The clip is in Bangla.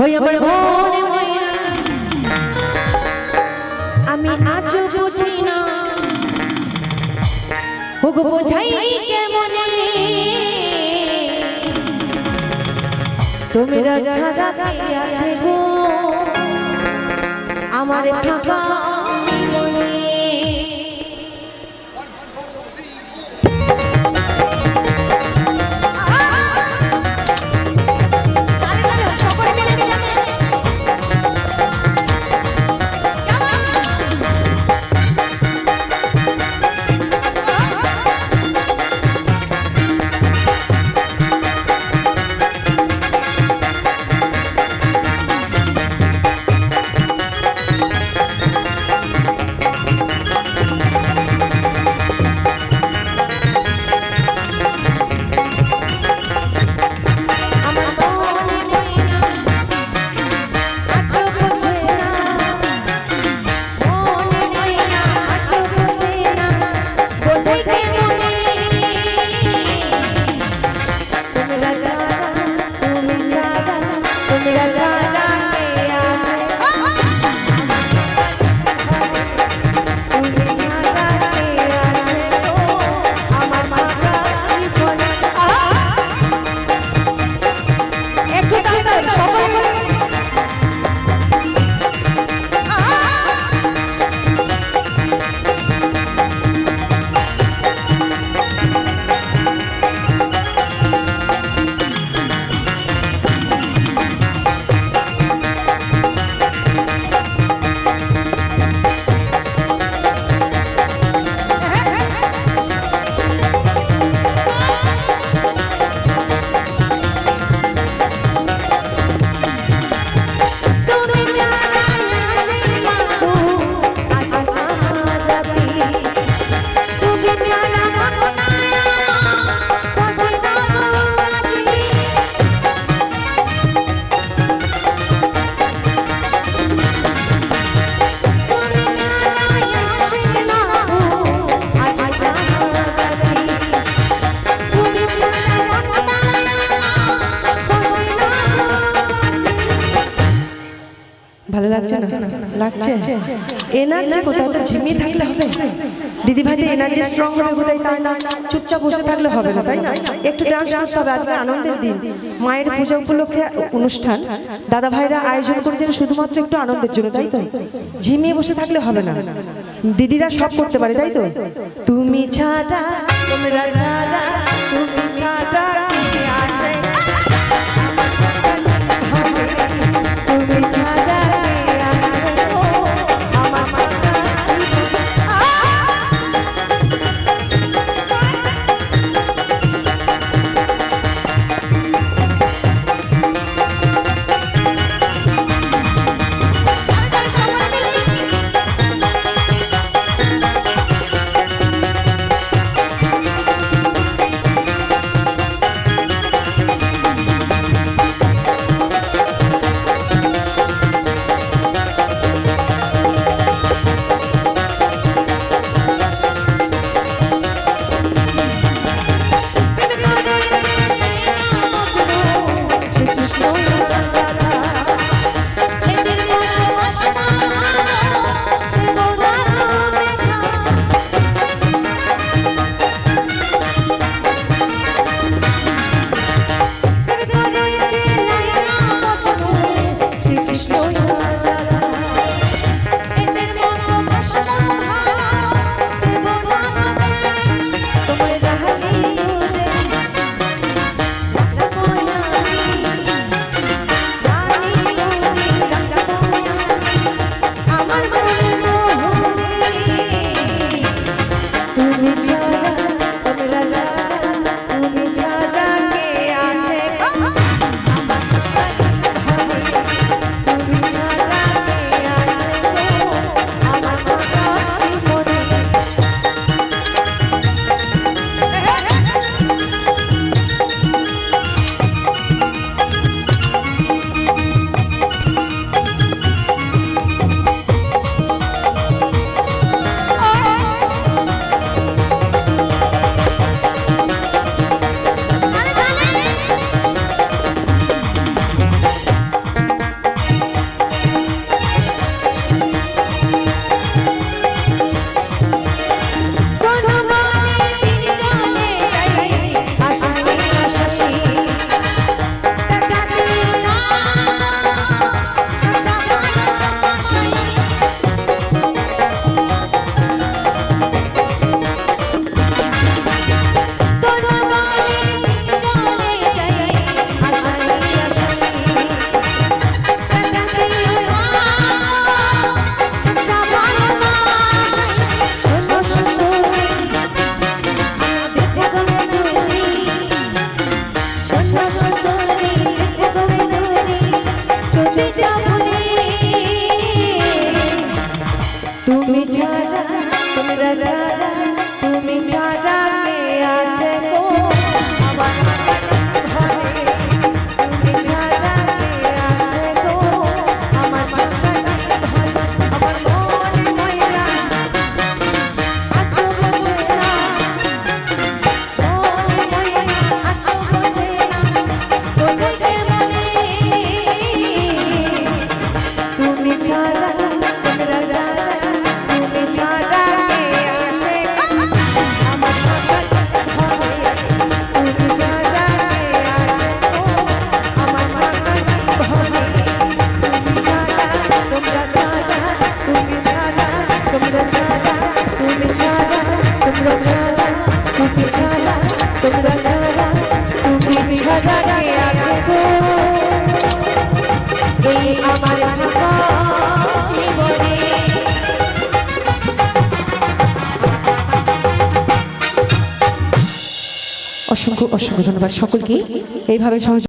ওই আমার মনে ময়না আমি আজও বুঝি না ওগো বোঝাই কেমনে তোমরা ছাড়া কে আছে গো আমার ফাঁকা জীবনে ভালো লাগছে না লাগছে এনার্জি কোথায় তো ঝিমিয়ে থাকলে হবে দিদি ভাই এনার্জি স্ট্রং হবে কোথায় তাই না চুপচাপ বসে থাকলে হবে না তাই না একটু ডান্স করতে হবে আজকে আনন্দের দিন মায়ের পূজা উপলক্ষে অনুষ্ঠান দাদা ভাইরা আয়োজন করেছেন শুধুমাত্র একটু আনন্দের জন্য তাই তো ঝিমিয়ে বসে থাকলে হবে না দিদিরা সব করতে পারে তাই তো তুমি ছাড়া তোমরা ছাড়া তুমি ছাড়া কে আছে তুমি ছাড়া ছাড়া তুমি ছাড়া তোমরা ছাড়া তুমি ছাড়া কে আছে গো এই আমার ভাঙা জীবনে। অসংখ্য অসংখ্য ধন্যবাদ সকলকে এইভাবে সহযোগ